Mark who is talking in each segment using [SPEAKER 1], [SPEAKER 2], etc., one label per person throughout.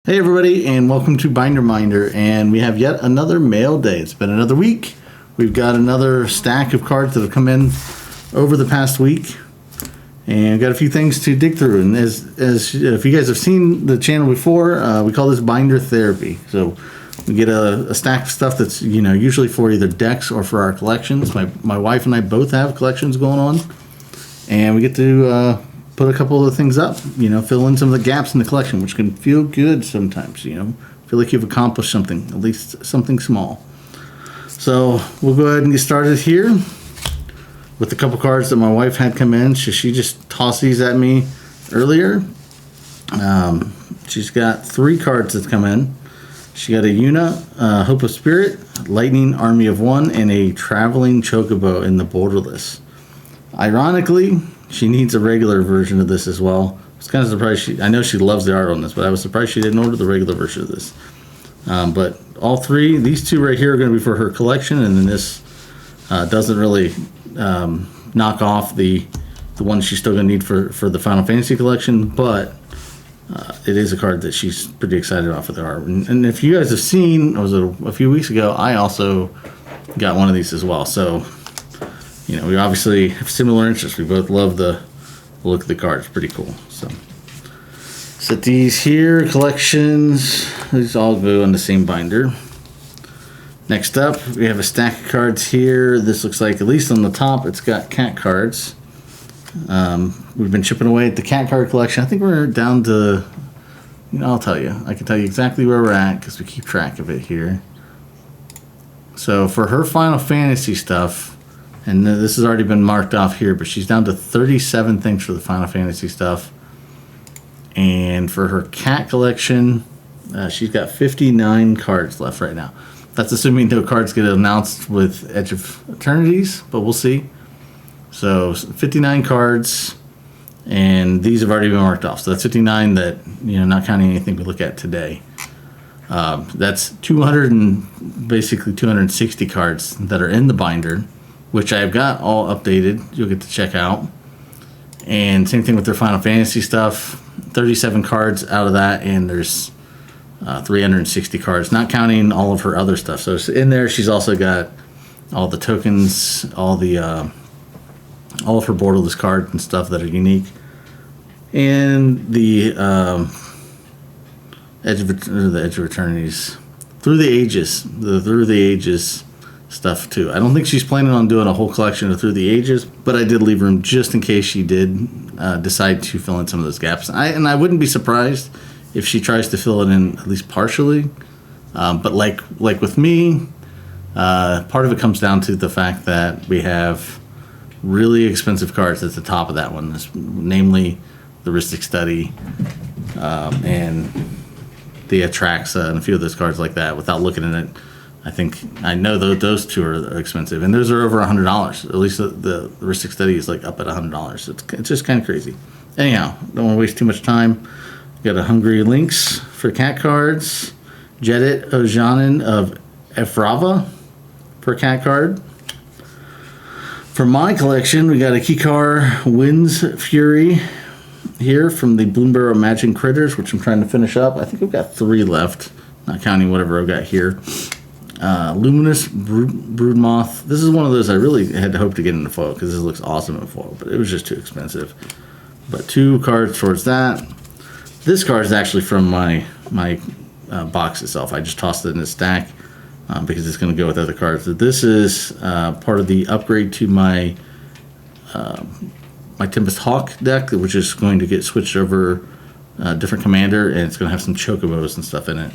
[SPEAKER 1] Hey everybody, and welcome to Binder Minder, and we have yet another mail day. It's been another week. We've got another stack of cards that have come in over the past week, and we've got a few things to dig through. And as if you guys have seen the channel before, we call this Binder Therapy. So we get a stack of stuff that's usually for either decks or for our collections. My wife and I both have collections going on, and we get to put a couple of things up, fill in some of the gaps in the collection, which can feel good sometimes, feel like you've accomplished something, at least something small. So we'll go ahead and get started here with a couple cards that my wife had come in. She just tossed these at me earlier. She's got 3 cards that come in. She got a Yuna, Hope of Spirit, Lightning Army of One, and a Traveling Chocobo in the Borderless. Ironically, she needs a regular version of this as well. I was kind of surprised. I know she loves the art on this, but I was surprised she didn't order the regular version of this. But all 3, these 2 right here are going to be for her collection, and then this doesn't really knock off the one she's still going to need for the Final Fantasy collection, but it is a card that she's pretty excited about for the art. And if you guys have seen, was it a few weeks ago, I also got one of these as well. So we obviously have similar interests. We both love the look of the card. It's pretty cool. So set these here, collections. These all go in the same binder. Next up, we have a stack of cards here. This looks like, at least on the top, it's got cat cards. We've been chipping away at the cat card collection. I think we're down to, I'll tell you. I can tell you exactly where we're at because we keep track of it here. So for her Final Fantasy stuff, and this has already been marked off here, but she's down to 37 things for the Final Fantasy stuff. And for her cat collection, she's got 59 cards left right now. That's assuming no cards get announced with Edge of Eternities, but we'll see. So 59 cards, and these have already been marked off. So that's 59 that, not counting anything we look at today. That's 260 cards that are in the binder, which I've got all updated. You'll get to check out. And same thing with their Final Fantasy stuff. 37 cards out of that, and there's 360 cards, not counting all of her other stuff. So in there, she's also got all the tokens, all of her borderless cards and stuff that are unique, and the Edge of Eternities, Through the Ages stuff too. I don't think she's planning on doing a whole collection of Through the Ages, but I did leave room just in case she did decide to fill in some of those gaps. And I wouldn't be surprised if she tries to fill it in at least partially. But like with me, part of it comes down to the fact that we have really expensive cards at the top of that one, namely the Rhystic Study and the Atraxa and a few of those cards like that. Without looking at it, I know those 2 are expensive, and those are over $100. At least the Rhystic Study is like up at $100. It's just kind of crazy. Anyhow, don't want to waste too much time. Got a Hungry Lynx for cat cards. Jedit Ojanen of Efrava for cat card. For my collection, we got a Kikar Winds Fury here from the Bloomburrow Imagined Critters, which I'm trying to finish up. I think I've got 3 left, not counting whatever I've got here. Luminous Broodmoth. This is one of those I really had to hope to get into foil because this looks awesome in foil, but it was just too expensive. But 2 cards towards that. This card is actually from my box itself. I just tossed it in a stack because it's going to go with other cards. This is part of the upgrade to my Tempest Hawk deck, which is going to get switched over a different commander, and it's going to have some chocobos and stuff in it.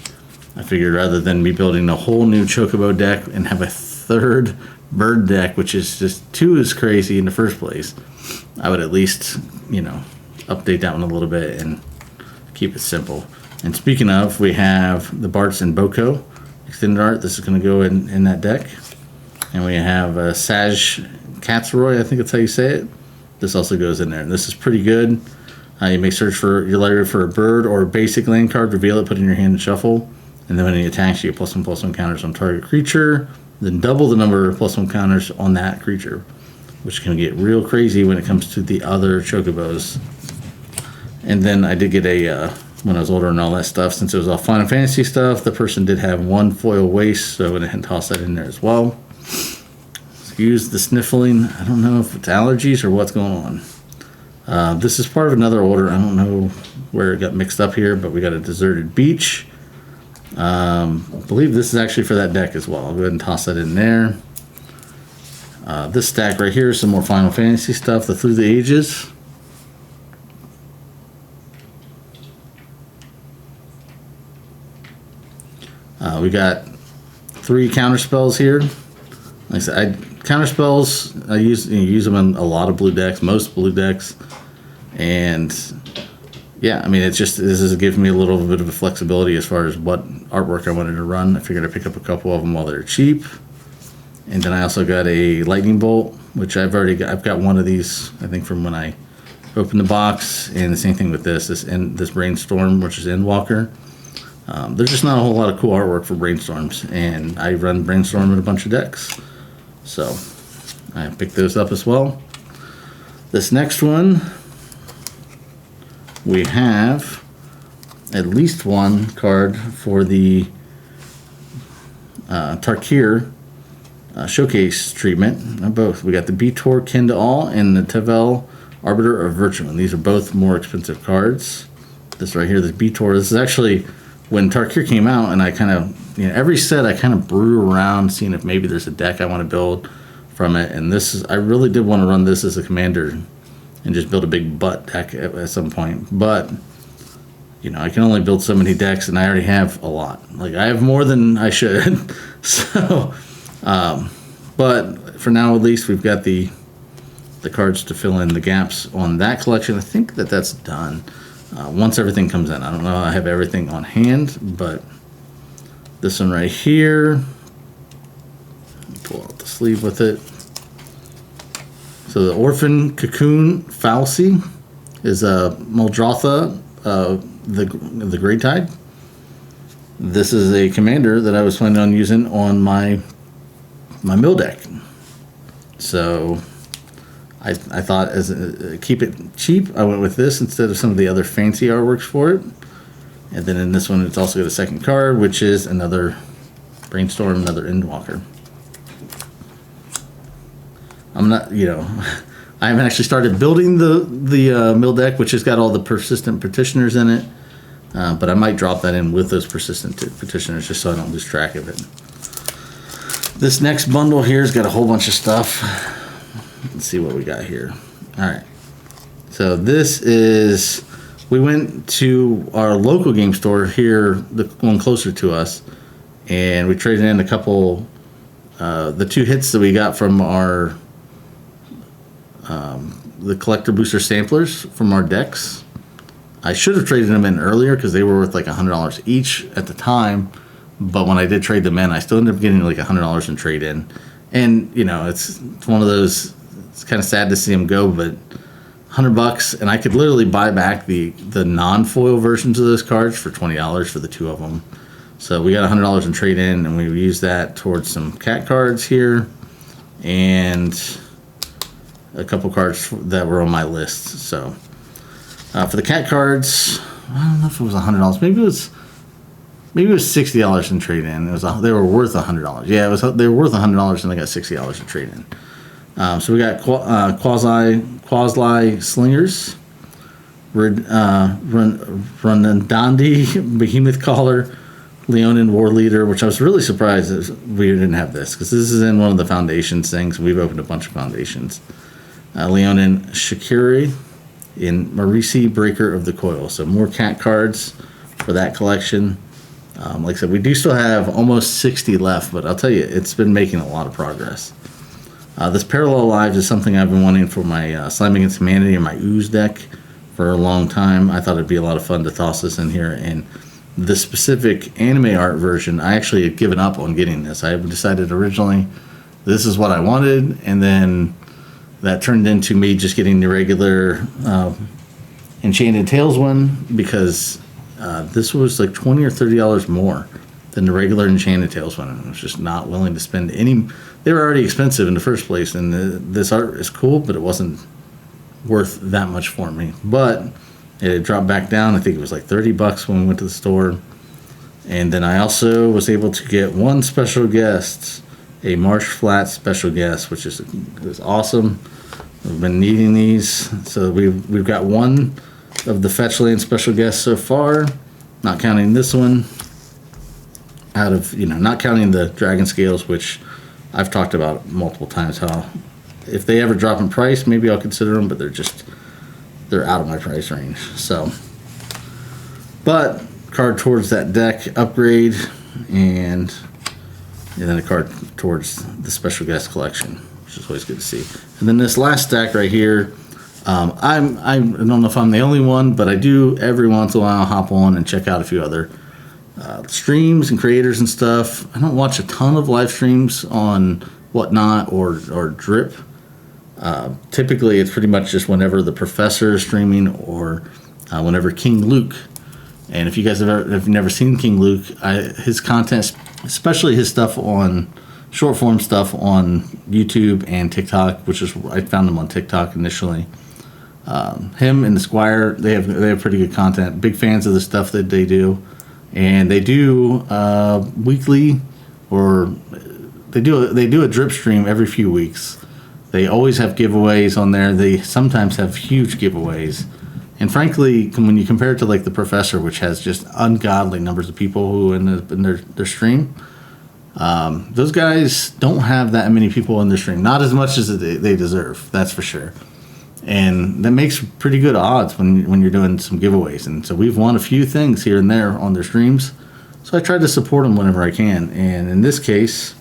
[SPEAKER 1] I figured rather than me building a whole new chocobo deck and have a 3rd bird deck, which is just too is crazy in the first place, I would at least, update that one a little bit and keep it simple. And speaking of, we have the Bartz and Boko extended art. This is going to go in that deck. And we have Saj Katzroy, I think that's how you say it. This also goes in there. And this is pretty good. You may search for your library for a bird or a basic land card, reveal it, put it in your hand and shuffle. And then when he attacks, you get +1/+1 counters on target creature. Then double the number of +1 counters on that creature, which can get real crazy when it comes to the other chocobos. And then I did get a when I was older and all that stuff. Since it was all Final Fantasy stuff, the person did have one foil waist, so I went ahead and tossed that in there as well. Use the sniffling. I don't know if it's allergies or what's going on. This is part of another order. I don't know where it got mixed up here, but we got a Deserted Beach. I believe this is actually for that deck as well. I'll go ahead and toss that in there. This stack right here is some more Final Fantasy stuff, the Through the Ages. We got 3 counter spells here. Like I said, counter spells, I use them in a lot of blue decks, most blue decks. And yeah, I mean, this is giving me a little bit of a flexibility as far as what artwork I wanted to run. I figured I'd pick up a couple of them while they're cheap. And then I also got a Lightning Bolt, which I've got one of these, I think, from when I opened the box. And the same thing with this Brainstorm, which is Endwalker. There's just not a whole lot of cool artwork for Brainstorms, and I run Brainstorm in a bunch of decks. So I picked those up as well. This next one, we have at least one card for the Tarkir showcase treatment. Not both. We got the Beator Kin to All and the Tevel Arbiter of Virtue. And these are both more expensive cards. This right here, this Beator, this is actually when Tarkir came out, and I kind of, every set I kind of brew around, seeing if maybe there's a deck I want to build from it. And I really did want to run this as a commander and just build a big butt deck at some point. But, I can only build so many decks, and I already have a lot. Like, I have more than I should. So, but for now at least, we've got the cards to fill in the gaps on that collection. I think that's done. Once everything comes in. I don't know, I have everything on hand, but this one right here, pull out the sleeve with it. So the Orphan Cocoon Fallacy is a Muldrotha, the Great Tide. This is a commander that I was planning on using on my mill deck. So I thought, keep it cheap, I went with this instead of some of the other fancy artworks for it. And then in this one, it's also got a second card, which is another Brainstorm, another Endwalker. I'm not, I haven't actually started building the mill deck, which has got all the persistent petitioners in it. But I might drop that in with those persistent petitioners just so I don't lose track of it. This next bundle here has got a whole bunch of stuff. Let's see what we got here. All right. So we went to our local game store here, the one closer to us, and we traded in a couple, the 2 hits that we got from our, the collector booster samplers from our decks. I should have traded them in earlier because they were worth like $100 each at the time. But when I did trade them in, I still ended up getting like $100 in trade in. And, it's one of those, it's kind of sad to see them go, but $100, and I could literally buy back the non-foil versions of those cards for $20 for the 2 of them. So we got $100 in trade in, and we used that towards some cat cards here and a couple cards that were on my list. So for the cat cards, I don't know if it was $100. Maybe it was $60 in trade in. They were worth $100. Yeah, they were worth $100, and I got $60 in trade in. So we got Quasi Slingers, Runandandi, Behemoth Caller, Leonin War Leader, which I was really surprised that we didn't have this, because this is in one of the foundations things. We've opened a bunch of foundations. Leonin Shakiri in Marisi, Breaker of the Coil. So more cat cards for that collection. Like I said, we do still have almost 60 left, but I'll tell you, it's been making a lot of progress. This Parallel Lives is something I've been wanting for my Slime Against Humanity or my Ooze deck for a long time. I thought it'd be a lot of fun to toss this in here. And the specific anime art version, I actually had given up on getting this. I decided originally this is what I wanted, and then that turned into me just getting the regular Enchanted Tales one, because this was like $20 or $30 more than the regular Enchanted Tales one. And I was just not willing to spend any. They were already expensive in the first place, and this art is cool, but it wasn't worth that much for me. But It dropped back down. I think it was like $30 when we went to the store. And then I also was able to get one special guest, a Marsh Flat special guest, which is awesome. We've been needing these. So we've got one of the Fetchland special guests so far, not counting this one. Out of, not counting the Dragon Scales, which I've talked about multiple times, how if they ever drop in price, maybe I'll consider them, but they're out of my price range. So, but card towards that deck upgrade, and then a card towards the special guest collection, which is always good to see. And then this last stack right here, I don't know if I'm the only one, but I do every once in a while hop on and check out a few other streams and creators and stuff. I don't watch a ton of live streams on Whatnot or Drip. Typically, it's pretty much just whenever the professor is streaming or whenever King Luke. And if you guys have never seen King Luke, his content, especially his stuff on short form stuff on YouTube and TikTok, which is I found him on TikTok initially. Him and the Squire, they have pretty good content. Big fans of the stuff that they do. And they do weekly, or they do a drip stream every few weeks. They always have giveaways on there. They sometimes have huge giveaways. And frankly, when you compare it to like the Professor, which has just ungodly numbers of people who in their stream, those guys don't have that many people in their stream. Not as much as they deserve, that's for sure. And that makes pretty good odds when you're doing some giveaways. And so we've won a few things here and there on their streams. So I try to support them whenever I can. And in this case,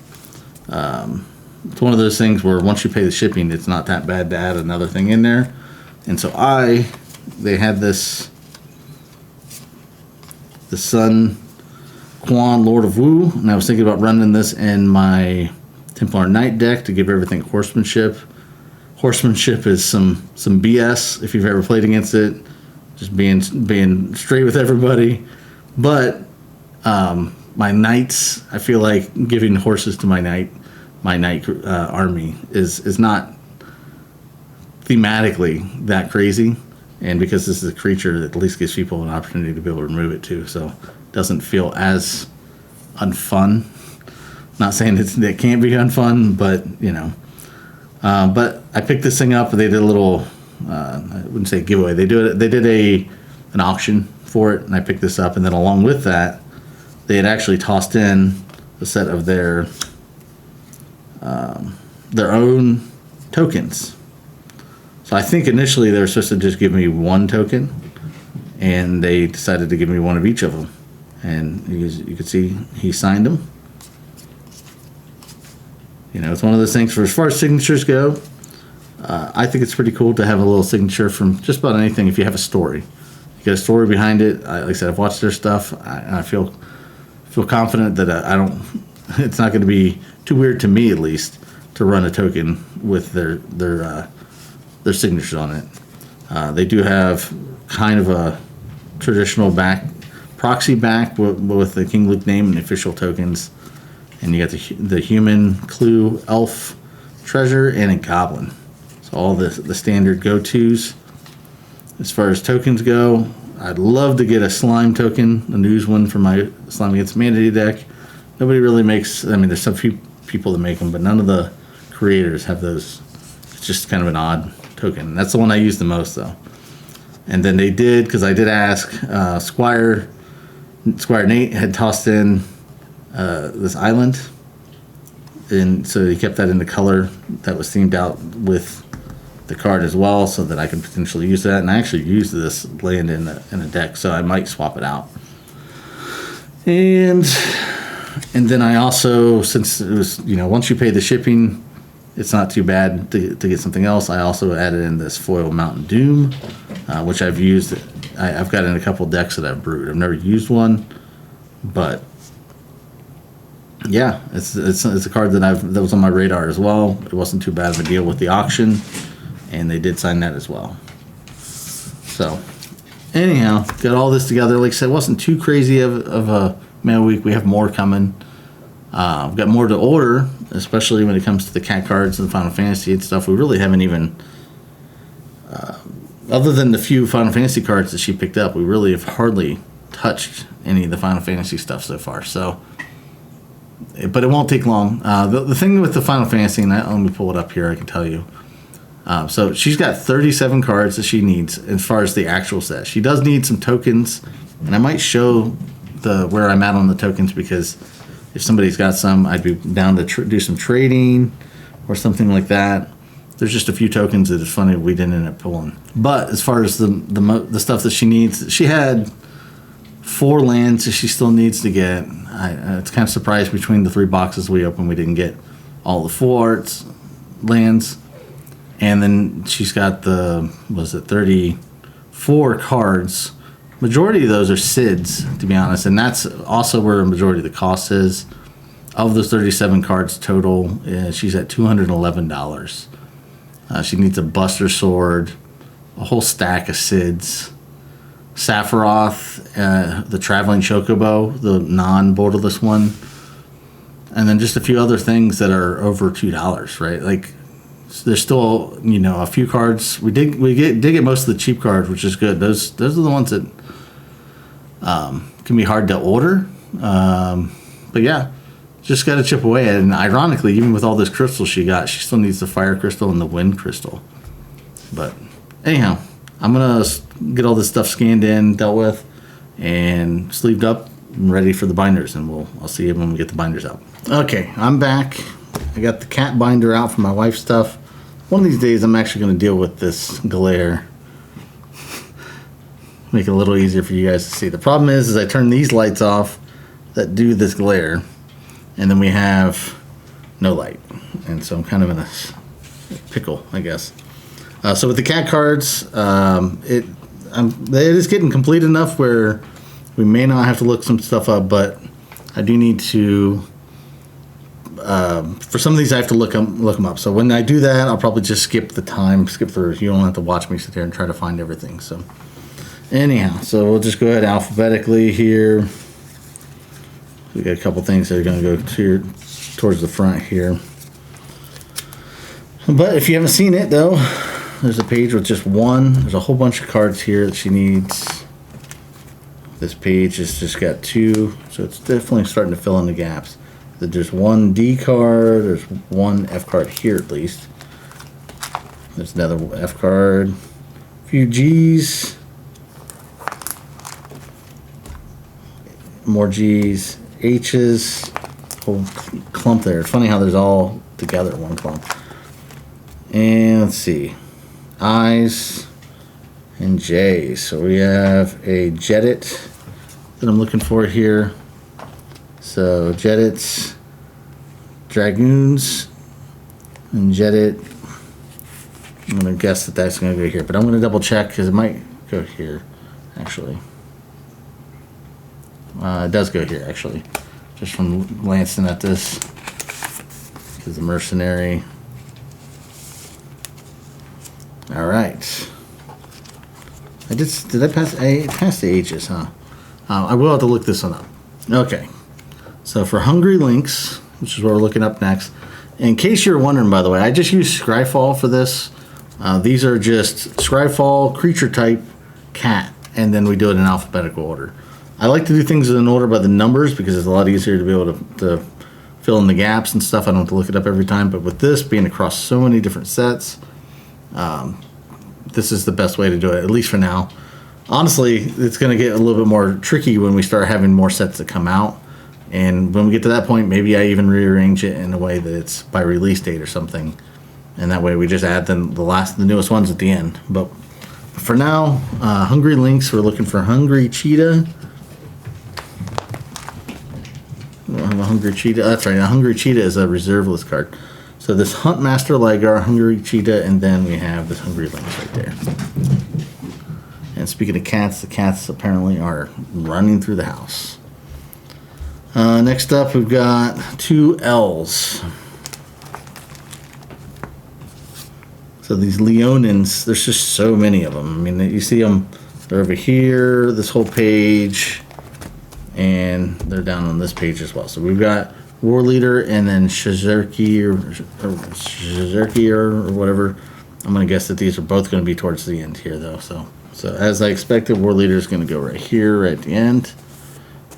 [SPEAKER 1] it's one of those things where once you pay the shipping, it's not that bad to add another thing in there. And so they had the Sun Quan Lord of Wu. And I was thinking about running this in my Templar Knight deck to give everything horsemanship. Horsemanship is some BS if you've ever played against it, just being straight with everybody. But my knights, I feel like giving horses to my knight army is not thematically that crazy, and because this is a creature that at least gives people an opportunity to be able to remove it too, so it doesn't feel as unfun. Not saying it can't be unfun, but but I picked this thing up. They did a little, I wouldn't say giveaway. They did an auction for it, and I picked this up. And then along with that, they had actually tossed in a set of their own tokens. So I think initially they were supposed to just give me one token, and they decided to give me one of each of them. And you can see he signed them. It's one of those things for as far as signatures go. I think it's pretty cool to have a little signature from just about anything if you have a story. You got a story behind it. Like I said, I've watched their stuff. I feel confident that I don't. It's not going to be too weird to me, at least, to run a token with their signatures on it. They do have kind of a traditional proxy back with the King Luke name and the official tokens. And you got the human, clue, elf, treasure, and a goblin. So all the standard go-tos. As far as tokens go, I'd love to get a slime token, a news one for my Slime Against Humanity deck. Nobody really makes, there's some few people that make them, but none of the creators have those. It's just kind of an odd token. That's the one I use the most, though. And then they did, because I did ask, Squire Nate had tossed in this island, and so he kept that in the color that was themed out with the card as well, so that I could potentially use that. And I actually used this land in a deck, so I might swap it out. And then I also, since it was once you pay the shipping, it's not too bad to get something else. I also added in this foil Mountain Doom, which I've used. I've got in a couple decks that I've brewed. I've never used one, but yeah, it's a card that was on my radar as well. It wasn't too bad of a deal with the auction, and they did sign that as well. So anyhow, got all this together. Like I said, it wasn't too crazy of a mail week. We have more coming. We've got more to order, especially when it comes to the cat cards and Final Fantasy and stuff. We really haven't even other than the few Final Fantasy cards that she picked up, we really have hardly touched any of the Final Fantasy stuff so far. So, but it won't take long. The thing with the Final Fantasy, and let me pull it up here, I can tell you. So she's got 37 cards that she needs as far as the actual set. She does need some tokens, and I might show where I'm at on the tokens, because if somebody's got some, I'd be down to do some trading or something like that. There's just a few tokens that it's funny we didn't end up pulling. But as far as the stuff that she needs, she had 4 lands that she still needs to get. It's kind of surprised between the 3 boxes we opened, we didn't get all the 4 lands. And then she's got 34 cards. Majority of those are SIDS, to be honest, and that's also where a majority of the cost is. Of those 37 cards total, she's at $211. She needs a Buster Sword, a whole stack of SIDS, Sephiroth, the Traveling Chocobo, the non-borderless one, and then just a few other things that are over $2, right? Like, there's still, a few cards. We did get most of the cheap cards, which is good. Those are the ones that can be hard to order. But yeah, just got to chip away at it. And ironically, even with all this crystal she got, she still needs the Fire Crystal and the Wind Crystal. But anyhow, I'm going to get all this stuff scanned in, dealt with, and sleeved up and ready for the binders. And I'll see you when we get the binders out. Okay, I'm back. I got the cat binder out for my wife's stuff. One of these days, I'm actually going to deal with this glare. Make it a little easier for you guys to see. The problem is I turn these lights off that do this glare, and then we have no light. And so I'm kind of in a pickle, I guess. So with the cat cards, it is getting complete enough where we may not have to look some stuff up, but I do need to... for some of these, I have to look them up. So when I do that, I'll probably just skip through. You don't have to watch me sit there and try to find everything. So anyhow, so we'll just go ahead alphabetically here. We got a couple things that are going to go towards the front here. But if you haven't seen it, though, there's a page with just one. There's a whole bunch of cards here that she needs. This page has just got 2, so it's definitely starting to fill in the gaps. There's one D card, there's one F card here at least. There's another F card, a few G's, more G's, H's, whole clump there. It's funny how there's all together in one clump. And let's see, I's and J's. So we have a Jedit that I'm looking for here. So Jedits, Dragoons, and Jedit. I'm going to guess that that's going to go here, but I'm going to double check because it might go here, actually. It does go here, actually, just from glancing at this. This is the Mercenary. All right. Did I pass? I passed the H's, huh? I will have to look this one up. Okay. So for Hungry Lynx, which is what we're looking up next, in case you're wondering, by the way, I just use Scryfall for this. These are just Scryfall, creature type, cat, and then we do it in alphabetical order. I like to do things in order by the numbers because it's a lot easier to be able to fill in the gaps and stuff. I don't have to look it up every time, but with this being across so many different sets, this is the best way to do it, at least for now. Honestly, it's going to get a little bit more tricky when we start having more sets that come out. And when we get to that point, maybe I even rearrange it in a way that it's by release date or something. And that way we just add the newest ones at the end. But for now, Hungry Lynx, we're looking for Hungry Cheetah. We don't have a Hungry Cheetah. That's right, a Hungry Cheetah is a reserve list card. So this Huntmaster Ligar, Hungry Cheetah, and then we have this Hungry Lynx right there. And speaking of cats, the cats apparently are running through the house. Next up, we've got 2 L's. So these Leonins, there's just so many of them. I mean, you see them, they're over here, this whole page, and they're down on this page as well. So we've got War Leader and then Shizerki or whatever. I'm going to guess that these are both going to be towards the end here, though. So as I expected, War Leader is going to go right here, right at the end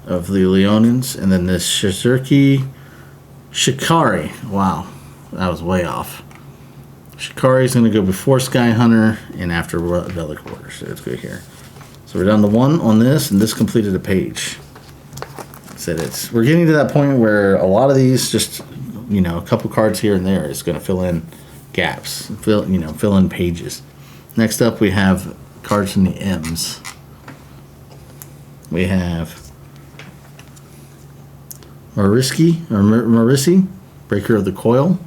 [SPEAKER 1] of the Leonins. And then this Shizurki Shikari. Wow, that was way off. Shikari is going to go before Sky Hunter and after Relic Warrior. So let's go here. So we're down to 1 on this, and this completed a page. We're getting to that point where a lot of these just, a couple cards here and there is going to fill in gaps, fill in pages. Next up, we have cards from the M's. We have Marissi, Breaker of the Coil,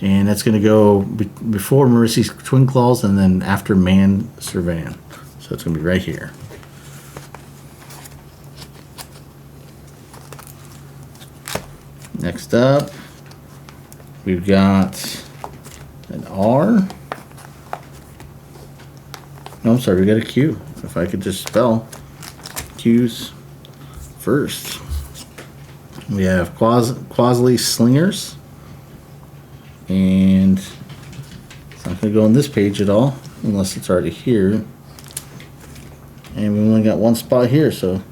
[SPEAKER 1] and that's going to go before Marissi's Twin Claws and then after Man Servan. So it's going to be right here. Next up, we've got an R. No, I'm sorry, we got a Q. If I could just spell Q's first. We have Quasley Slingers. And it's not going to go on this page at all, unless it's already here. And we only got one spot here, so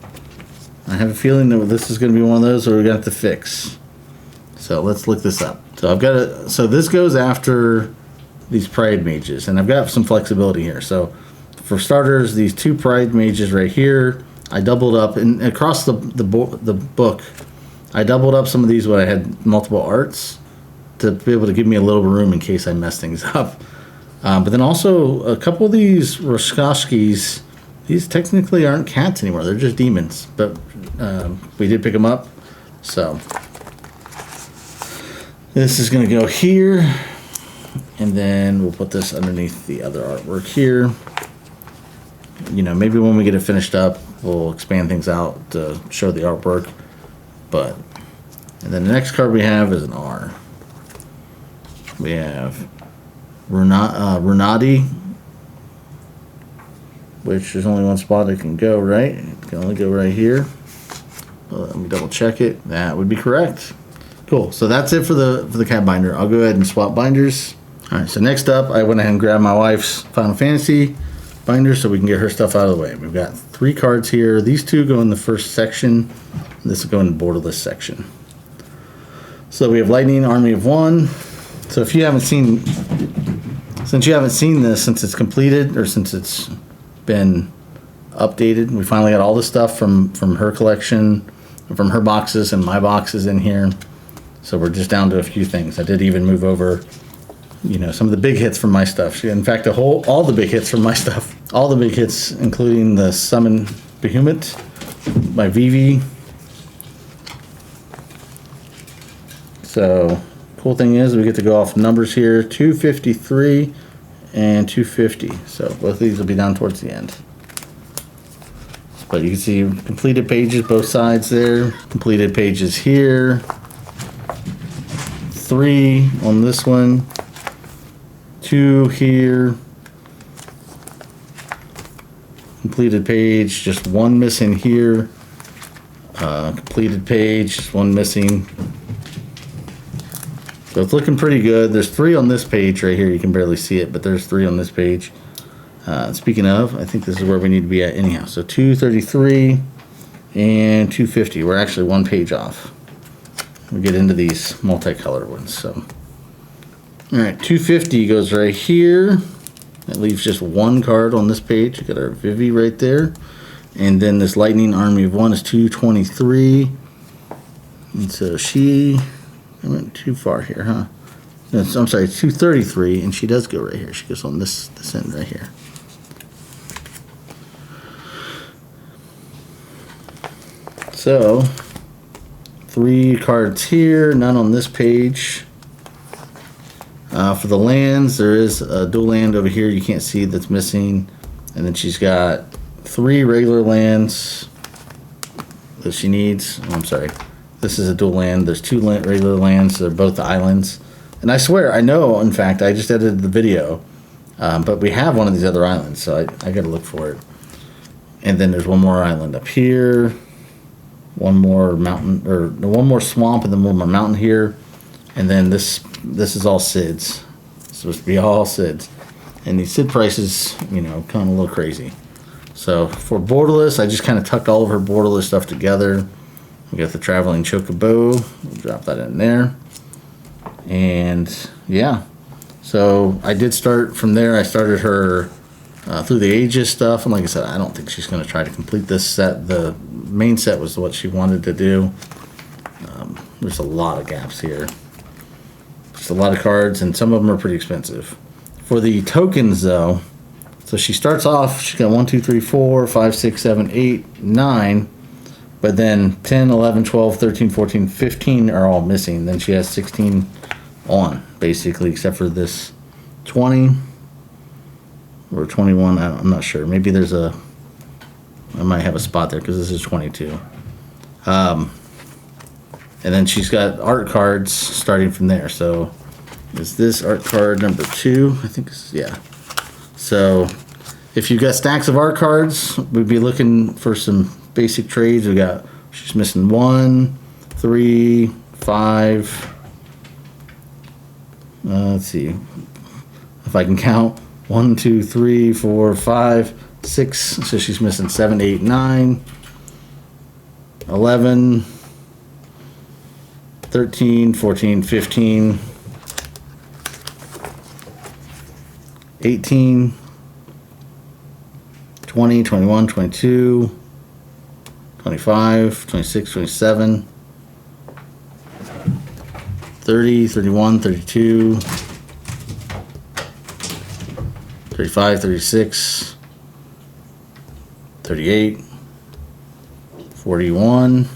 [SPEAKER 1] I have a feeling that this is going to be one of those that we're going to have to fix. So let's look this up. So this goes after these Pride Mages, and I've got some flexibility here. So for starters, these 2 Pride Mages right here, I doubled up, and across the book, I doubled up some of these when I had multiple arts to be able to give me a little room in case I mess things up. But then also a couple of these Roshkoshkis, these technically aren't cats anymore. They're just demons, but we did pick them up. So this is going to go here, and then we'll put this underneath the other artwork here. Maybe when we get it finished up, we'll expand things out to show the artwork. And then the next card we have is an R. We have Renati, which there's only one spot it can go, right? It can only go right here. Let me double check it. That would be correct. Cool. So that's it for the cat binder. I'll go ahead and swap binders. All right. So next up, I went ahead and grabbed my wife's Final Fantasy binder so we can get her stuff out of the way. We've got 3 cards here. These 2 go in the first section. This will go in the borderless section. So we have Lightning Army of 1. So if you haven't seen, since it's completed or since it's been updated, we finally got all the stuff from her collection, from her boxes and my boxes in here. So we're just down to a few things. I did even move over, some of the big hits from my stuff. In fact, all the big hits from my stuff. All the big hits, including the Summon Behemoth by Vivi. So, cool thing is we get to go off numbers here, 253 and 250. So both of these will be down towards the end. But you can see completed pages both sides there. Completed pages here. 3 on this one. 2 here. Completed page, just 1 missing here. Completed page, just 1 missing. So it's looking pretty good. There's 3 on this page right here. You can barely see it, but there's 3 on this page. Speaking of, I think this is where we need to be at anyhow. So 233 and 250. We're actually 1 page off. We get into these multicolored ones. So, all right, 250 goes right here. That leaves just 1 card on this page. You got our Vivi right there. And then this Lightning Army of 1 is 223. And so I went too far here, huh? No, I'm sorry, it's 233, and she does go right here. She goes on this end right here. So, 3 cards here, none on this page. For the lands, there is a dual land over here you can't see that's missing. And then she's got 3 regular lands that she needs. Oh, I'm sorry. This is a dual land. There's 2 regular lands. They're both islands. And I swear, I know, in fact, I just edited the video. But we have one of these other islands, so I got to look for it. And then there's 1 more island up here. 1 more mountain, or 1 more swamp, and then 1 more mountain here. And then this is all SIDS. It's supposed to be all SIDS. And these SID prices, you know, come a little crazy. So for borderless, I just kind of tucked all of her borderless stuff together. We got the Traveling Chocobo. We'll drop that in there. And yeah, so I did start from there. I started her Through the Ages stuff. And like I said, I don't think she's going to try to complete this set. The main set was what she wanted to do. There's a lot of gaps here. Just a lot of cards, and some of them are pretty expensive. For the tokens, though, so she starts off, she's got 1, 2, 3, 4, 5, 6, 7, 8, 9, but then 10, 11, 12, 13, 14, 15 are all missing. Then she has 16 on, basically, except for this 20 or 21. I'm not sure. Maybe there's I might have a spot there because this is 22. And then she's got art cards starting from there. So is this art card number 2? I think, yeah. So if you've got stacks of art cards, we'd be looking for some basic trades. She's missing 1, 3, 5. Let's see if I can count. 1, 2, 3, 4, 5, 6. So she's missing 7, 8, 9, 11, 13, 14, 15, 18, 20, 21, 22, 25, 26, 27, 30, 31, 32, 35, 36, 38, 41,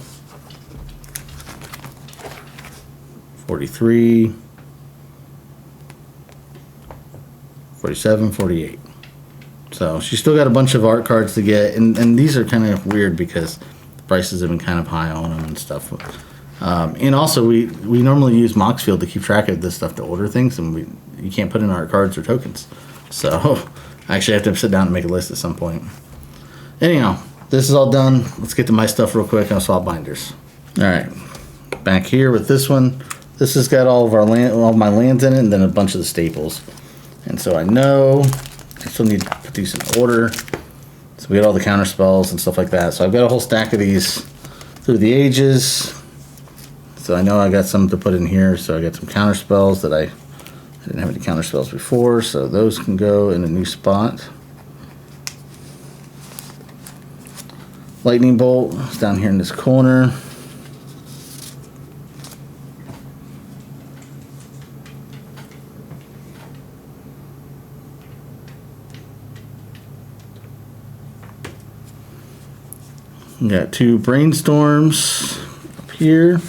[SPEAKER 1] 43, 47, 48. So she's still got a bunch of art cards to get, and these are kind of weird because the prices have been kind of high on them and stuff. And also we normally use Moxfield to keep track of this stuff to order things, and you can't put in art cards or tokens. So I actually have to sit down and make a list at some point. Anyhow, this is all done. Let's get to my stuff real quick and I'll swap binders. All right, back here with this one. This has got all of my lands in it, and then a bunch of the staples. And so I know I still need to put these in order. So we got all the counter spells and stuff like that. So I've got a whole stack of these Through the Ages. So I know I got some to put in here. So I got some counter spells that I didn't have any counter spells before. So those can go in a new spot. Lightning Bolt is down here in this corner. We got 2 Brainstorms up here.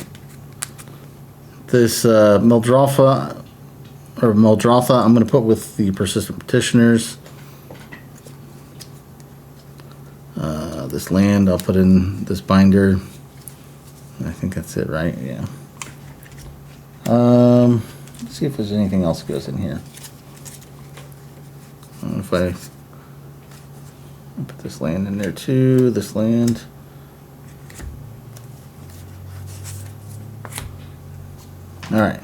[SPEAKER 1] This Muldrotha I'm going to put with the Persistent Petitioners. This land I'll put in this binder. I think that's it, right? Yeah. Let's see if there's anything else that goes in here. I don't know if I put this land in there too. This land. All right,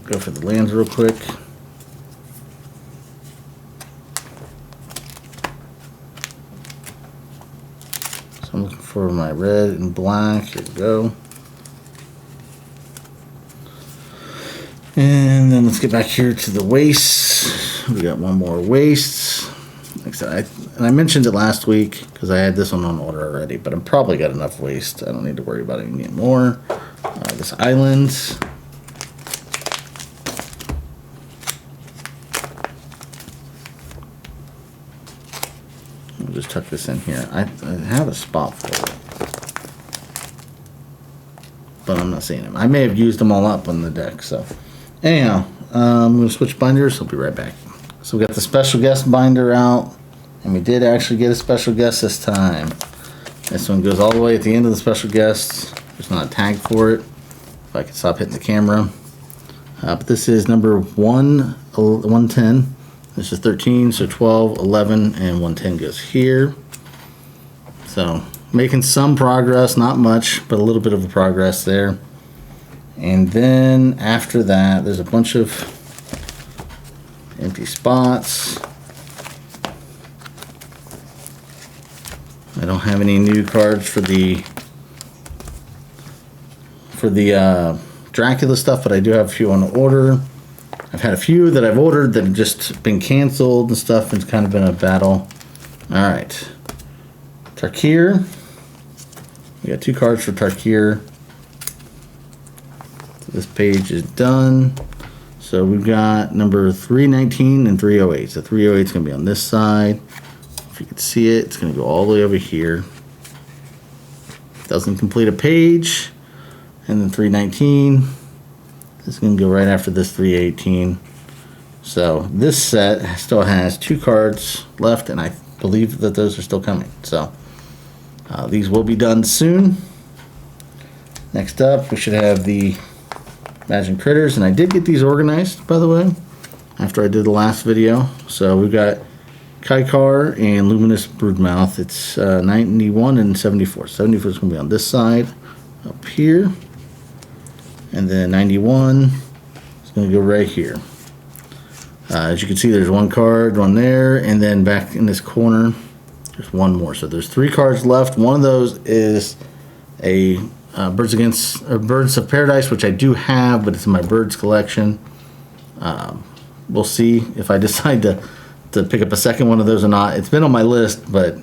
[SPEAKER 1] go for the lands real quick. So I'm looking for my red and black. Here we go. And then let's get back here to the wastes. We got one more waste. Like I said, I mentioned it last week because I had this one on order already, but I've probably got enough waste. I don't need to worry about it anymore. This island. I'll just tuck this in here. I have a spot for it, but I'm not seeing them. I may have used them all up on the deck. So anyhow, I'm going to switch binders. I'll be right back. So we got the special guest binder out, and we did actually get a special guest this time. This one goes all the way at the end of the special guest. There's not a tag for it. If I could stop hitting the camera. But this is number 110. This is 13, so 12, 11, and 110 goes here. So making some progress, not much, but a little bit of a progress there. And then after that, there's a bunch of Empty spots. I don't have any new cards for the Dracula stuff, but I do have a few on order. I've had a few that I've ordered that have just been canceled and stuff. It's kind of been a battle. All right. Tarkir. We got 2 cards for Tarkir. So this page is done. So we've got number 319 and 308. So 308 is going to be on this side. If you can see it, it's going to go all the way over here. Doesn't complete a page. And then 319 is going to go right after this 318. So this set still has 2 cards left, and I believe that those are still coming. So these will be done soon. Next up, we should have the Magic Critters, and I did get these organized, by the way, after I did the last video. So we've got Kaikar and Luminous Broodmouth. It's 91 and 74. 74 is going to be on this side, up here. And then 91 is going to go right here. As you can see, there's 1 card, 1 there, and then back in this corner, there's 1 more. So there's 3 cards left. One of those is a Birds of Paradise, which I do have, but it's in my birds collection. We'll see if I decide to pick up a second one of those or not. It's been on my list, but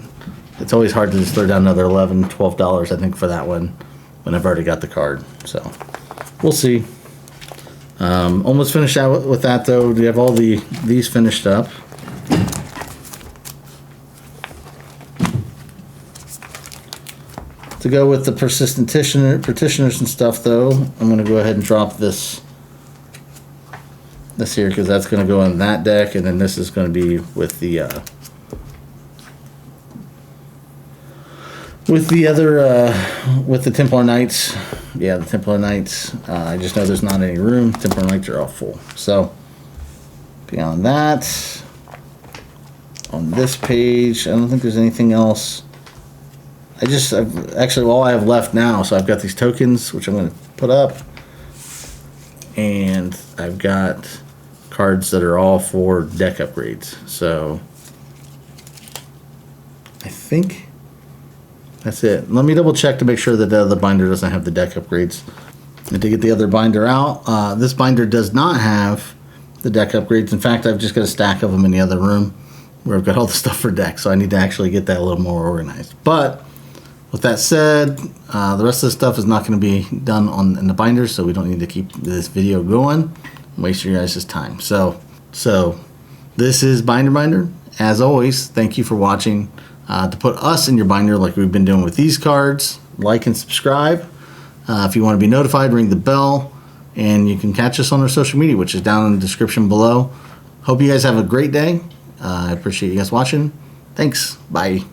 [SPEAKER 1] it's always hard to just throw down another $11, $12, I think, for that one when I've already got the card. So we'll see. Almost finished out with that, though. We have all these finished up. To go with the persistent petitioners and stuff, though, I'm going to go ahead and drop this here, because that's going to go in that deck, and then this is going to be with the with the Templar Knights. Yeah, the Templar Knights. I just know there's not any room. Templar Knights are all full. So beyond that, on this page, I don't think there's anything else. Actually, all I have left now, so I've got these tokens, which I'm going to put up, and I've got cards that are all for deck upgrades. So I think that's it. Let me double check to make sure that the other binder doesn't have the deck upgrades. And to get the other binder out, this binder does not have the deck upgrades. In fact, I've just got a stack of them in the other room where I've got all the stuff for deck, so I need to actually get that a little more organized. But with that said, the rest of the stuff is not going to be done in the binder, so we don't need to keep this video going and waste your guys' time. So this is Binder. As always, thank you for watching. To put us in your binder like we've been doing with these cards, like and subscribe. If you want to be notified, ring the bell, and you can catch us on our social media, which is down in the description below. Hope you guys have a great day. I appreciate you guys watching. Thanks. Bye.